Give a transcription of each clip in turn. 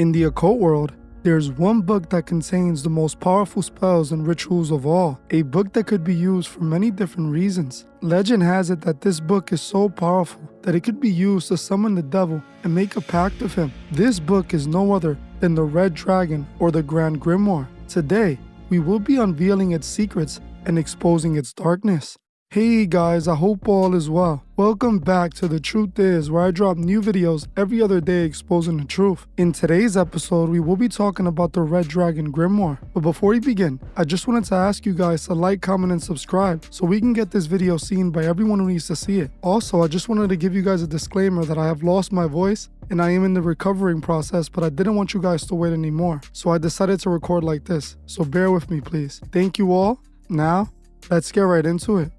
In the occult world, there's one book that contains the most powerful spells and rituals of all, a book that could be used for many different reasons. Legend has it that this book is so powerful that it could be used to summon the devil and make a pact with him. This book is no other than the Red Dragon or the Grand Grimoire. Today, we will be unveiling its secrets and exposing its darkness. Hey guys, I hope all is well. Welcome back to The Truth Is, where I drop new videos every other day exposing the truth. In today's episode, we will be talking about the Red Dragon Grimoire. But before we begin, I just wanted to ask you guys to like, comment, and subscribe so we can get this video seen by everyone who needs to see it. Also, I just wanted to give you guys a disclaimer that I have lost my voice and I am in the recovering process, but I didn't want you guys to wait anymore. So I decided to record like this. So bear with me, please. Thank you all. Now, let's get right into it.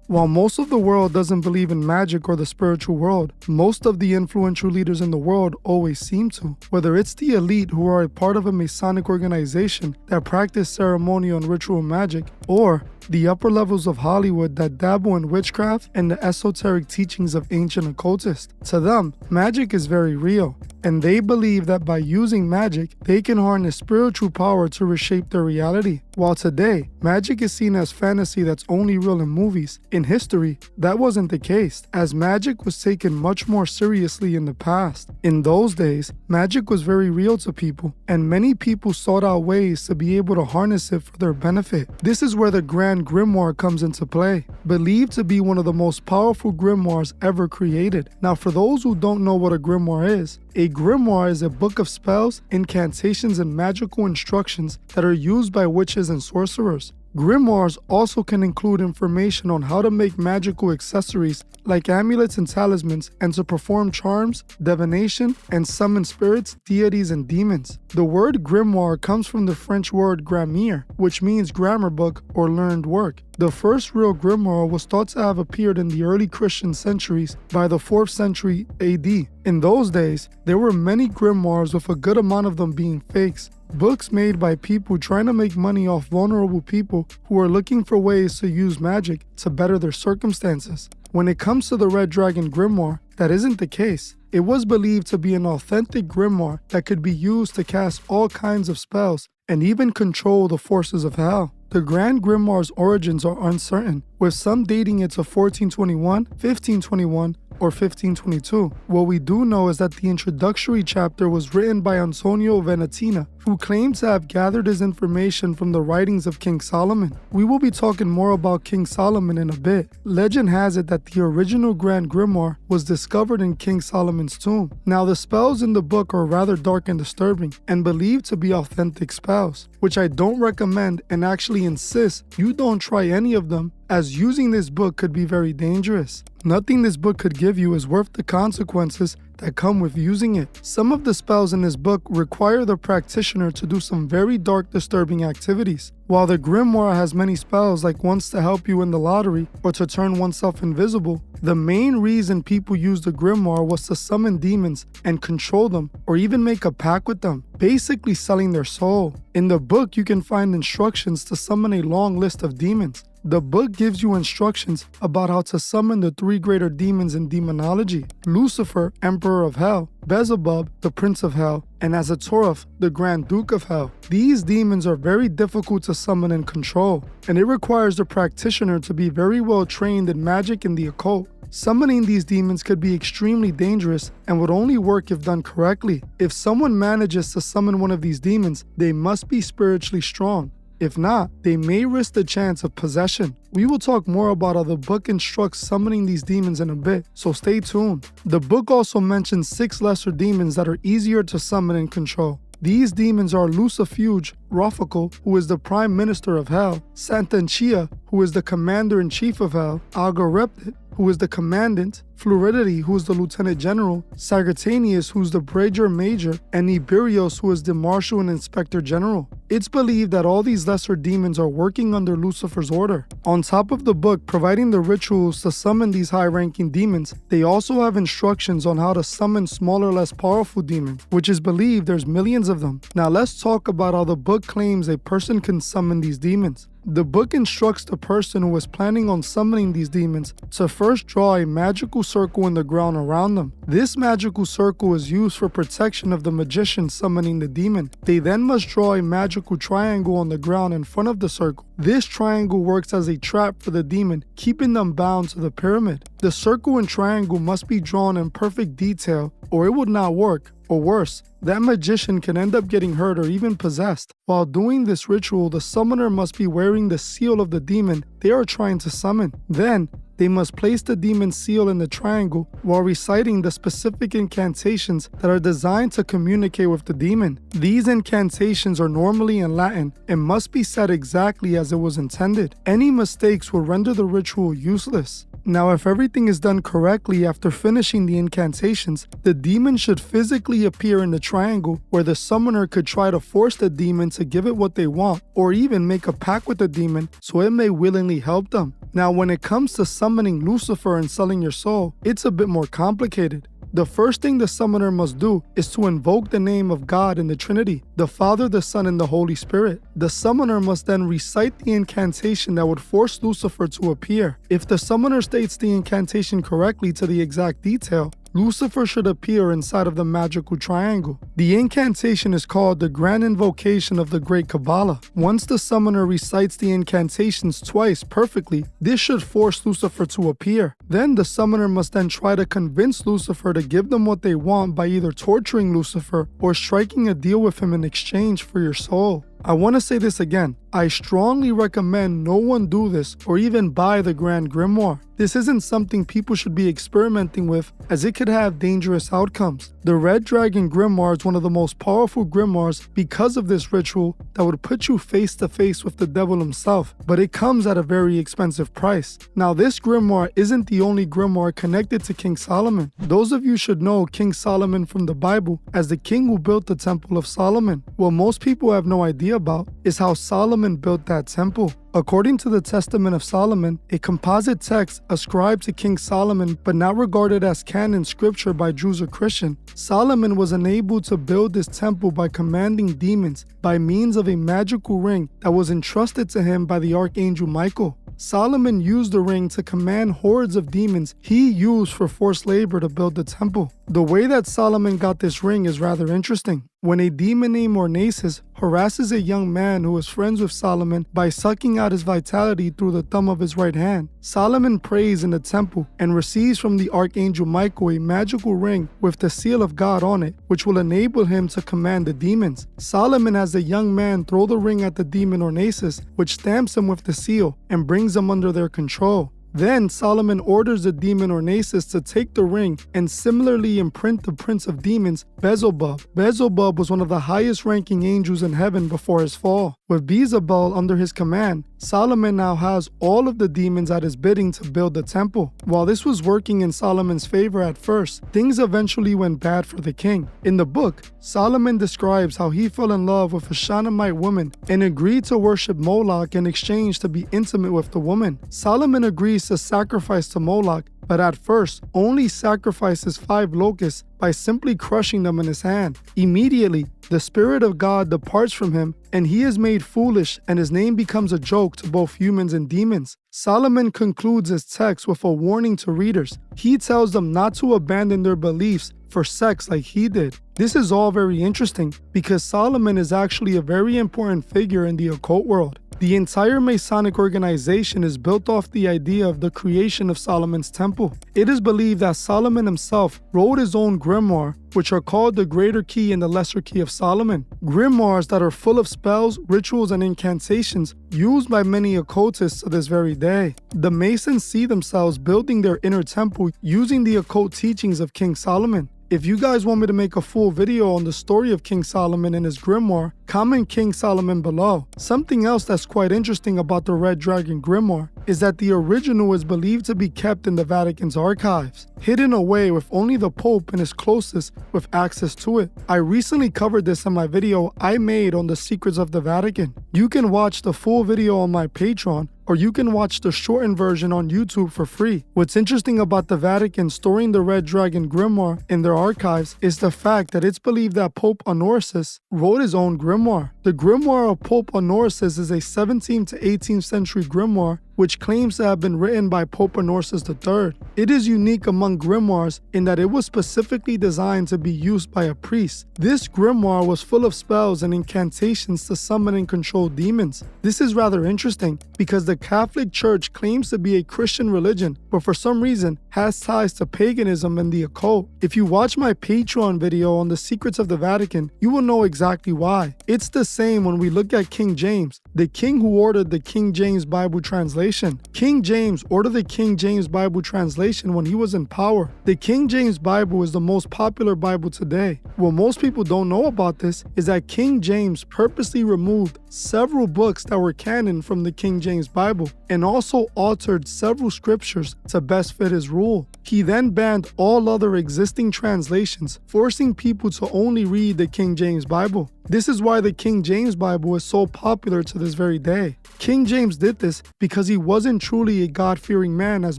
While most of the world doesn't believe in magic or the spiritual world, most of the influential leaders in the world always seem to. Whether it's the elite who are a part of a Masonic organization that practice ceremonial and ritual magic, or the upper levels of Hollywood that dabble in witchcraft and the esoteric teachings of ancient occultists. To them, magic is very real, and they believe that by using magic, they can harness spiritual power to reshape their reality. While today, magic is seen as fantasy that's only real in movies, in history, that wasn't the case, as magic was taken much more seriously in the past. In those days, magic was very real to people, and many people sought out ways to be able to harness it for their benefit. This is where the Grand Grimoire comes into play, believed to be one of the most powerful grimoires ever created. Now, for those who don't know what a grimoire is, a grimoire is a book of spells, incantations, and magical instructions that are used by witches and sorcerers. Grimoires also can include information on how to make magical accessories like amulets and talismans, and to perform charms, divination, and summon spirits, deities, and demons. The word grimoire comes from the French word grammaire, which means grammar book or learned work. The first real grimoire was thought to have appeared in the early Christian centuries by the 4th century AD. In those days, there were many grimoires, with a good amount of them being fakes. Books made by people trying to make money off vulnerable people who are looking for ways to use magic to better their circumstances. When it comes to the Red Dragon Grimoire, that isn't the case. It was believed to be an authentic grimoire that could be used to cast all kinds of spells and even control the forces of hell. The Grand Grimoire's origins are uncertain, with some dating it to 1421, 1521, or 1522. What we do know is that the introductory chapter was written by Antonio Venetina, who claimed to have gathered his information from the writings of King Solomon. We will be talking more about King Solomon in a bit. Legend has it that the original Grand Grimoire was discovered in King Solomon's tomb. Now, the spells in the book are rather dark and disturbing, and believed to be authentic spells, which I don't recommend and actually insist you don't try any of them, as using this book could be very dangerous. Nothing this book could give you is worth the consequences that come with using it. Some of the spells in this book require the practitioner to do some very dark, disturbing activities. While the grimoire has many spells like ones to help you win the lottery or to turn oneself invisible, the main reason people used the grimoire was to summon demons and control them, or even make a pact with them, basically selling their soul. In the book, you can find instructions to summon a long list of demons. The book gives you instructions about how to summon the 3 greater demons in demonology: Lucifer, Emperor of Hell; Beelzebub, the Prince of Hell; and Azathoth, the Grand Duke of Hell. These demons are very difficult to summon and control, and it requires the practitioner to be very well trained in magic and the occult. Summoning these demons could be extremely dangerous and would only work if done correctly. If someone manages to summon one of these demons, they must be spiritually strong. If not, they may risk the chance of possession. We will talk more about how the book instructs summoning these demons in a bit, so stay tuned. The book also mentions 6 lesser demons that are easier to summon and control. These demons are Lucifuge, Raphael, who is the Prime Minister of Hell; Santanchia, who is the Commander-in-Chief of Hell; Algoreptit, who is the Commandant; Fluidity, who is the Lieutenant General; Sagittanius, who is the Brigadier Major; and Iberios, who is the Marshal and Inspector General. It's believed that all these lesser demons are working under Lucifer's order. On top of the book providing the rituals to summon these high-ranking demons, they also have instructions on how to summon smaller, less powerful demons, which is believed there's millions of them. Now let's talk about how the book claims a person can summon these demons. The book instructs the person who is planning on summoning these demons to first draw a magical circle in the ground around them. This magical circle is used for protection of the magician summoning the demon. They then must draw a magical triangle on the ground in front of the circle. This triangle works as a trap for the demon, keeping them bound to the pyramid. The circle and triangle must be drawn in perfect detail, or it would not work, or worse, that magician can end up getting hurt or even possessed. While doing this ritual, the summoner must be wearing the seal of the demon they are trying to summon. Then, they must place the demon's seal in the triangle while reciting the specific incantations that are designed to communicate with the demon. These incantations are normally in Latin and must be said exactly as it was intended. Any mistakes will render the ritual useless. Now, if everything is done correctly after finishing the incantations, the demon should physically appear in the triangle where the summoner could try to force the demon to give it what they want, or even make a pact with the demon so it may willingly help them. Now, when it comes to summoning Lucifer and selling your soul, it's a bit more complicated. The first thing the summoner must do is to invoke the name of God in the Trinity, the Father, the Son, and the Holy Spirit. The summoner must then recite the incantation that would force Lucifer to appear. If the summoner states the incantation correctly to the exact detail, Lucifer should appear inside of the magical triangle. The incantation is called the Grand Invocation of the Great Kabbalah. Once the summoner recites the incantations twice perfectly, this should force Lucifer to appear. Then the summoner must then try to convince Lucifer to give them what they want by either torturing Lucifer or striking a deal with him in exchange for your soul. I want to say this again. I strongly recommend no one do this or even buy the Grand Grimoire. This isn't something people should be experimenting with, as it could have dangerous outcomes. The Red Dragon Grimoire is one of the most powerful grimoires because of this ritual that would put you face to face with the devil himself, but it comes at a very expensive price. Now, this grimoire isn't the only grimoire connected to King Solomon. Those of you should know King Solomon from the Bible as the king who built the Temple of Solomon. What most people have no idea about is how Solomon built that temple. According to the Testament of Solomon, a composite text ascribed to King Solomon but not regarded as canon scripture by Jews or Christians, Solomon was unable to build this temple by commanding demons by means of a magical ring that was entrusted to him by the archangel Michael. Solomon used the ring to command hordes of demons he used for forced labor to build the temple. The way that Solomon got this ring is rather interesting. When a demon named Ornasis harasses a young man who is friends with Solomon by sucking out his vitality through the thumb of his right hand, Solomon prays in the temple and receives from the archangel Michael a magical ring with the seal of God on it, which will enable him to command the demons. Solomon has the young man throw the ring at the demon Ornasis, which stamps him with the seal and brings him under their control. Then Solomon orders the demon Ornasis to take the ring and similarly imprint the prince of demons, Beelzebub. Beelzebub was one of the highest ranking angels in heaven before his fall. With Beelzebub under his command, Solomon now has all of the demons at his bidding to build the temple. While this was working in Solomon's favor at first, things eventually went bad for the king. In the book, Solomon describes how he fell in love with a Shunammite woman and agreed to worship Moloch in exchange to be intimate with the woman. Solomon agrees to sacrifice to Moloch, but at first only sacrifices 5 locusts by simply crushing them in his hand. Immediately, the Spirit of God departs from him, and he is made foolish, and his name becomes a joke to both humans and demons. Solomon concludes his text with a warning to readers. He tells them not to abandon their beliefs for sex like he did. This is all very interesting because Solomon is actually a very important figure in the occult world. The entire Masonic organization is built off the idea of the creation of Solomon's temple. It is believed that Solomon himself wrote his own grimoire, which are called the Greater Key and the Lesser Key of Solomon. Grimoires that are full of spells, rituals, and incantations used by many occultists to this very day. The Masons see themselves building their inner temple using the occult teachings of King Solomon. If you guys want me to make a full video on the story of King Solomon and his grimoire, comment King Solomon below. Something else that's quite interesting about the Red Dragon Grimoire is that the original is believed to be kept in the Vatican's archives, hidden away with only the Pope and his closest with access to it. I recently covered this in my video I made on the secrets of the Vatican. You can watch the full video on my Patreon, or you can watch the shortened version on YouTube for free. What's interesting about the Vatican storing the Red Dragon Grimoire in their archives is the fact that it's believed that Pope Honorius wrote his own grimoire. The grimoire of Pope Honorius is a 17th to 18th century grimoire which claims to have been written by Pope Honorius III. It is unique among grimoires in that it was specifically designed to be used by a priest. This grimoire was full of spells and incantations to summon and control demons. This is rather interesting because the Catholic Church claims to be a Christian religion, but for some reason has ties to paganism and the occult. If you watch my Patreon video on the secrets of the Vatican, you will know exactly why. It's the same when we look at King James, the king who ordered the King James Bible translation. King James ordered the King James Bible translation when he was in power. The King James Bible is the most popular Bible today. What most people don't know about this is that King James purposely removed several books that were canon from the King James Bible and also altered several scriptures to best fit his rule. He then banned all other existing translations, forcing people to only read the King James Bible. This is why the King James Bible is so popular to this very day. King James did this because he wasn't truly a God-fearing man as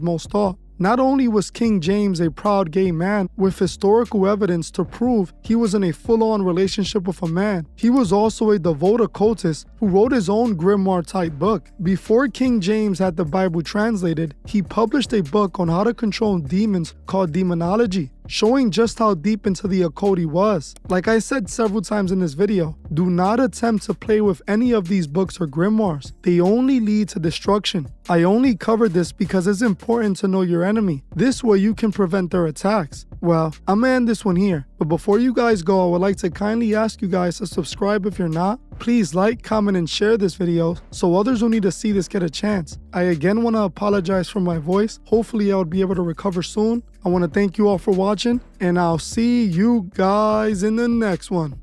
most thought. Not only was King James a proud gay man with historical evidence to prove he was in a full-on relationship with a man, he was also a devout occultist who wrote his own grimoire-type book. Before King James had the Bible translated, he published a book on how to control demons called Demonology, showing just how deep into the occult he was. Like I said several times in this video, do not attempt to play with any of these books or grimoires. They only lead to destruction. I only covered this because it's important to know your enemy. This way you can prevent their attacks. Well, I'm gonna end this one here, but before you guys go, I would like to kindly ask you guys to subscribe if you're not. Please like, comment, and share this video so others who need to see this get a chance. I again want to apologize for my voice. Hopefully I'll be able to recover soon. I want to thank you all for watching, and I'll see you guys in the next one.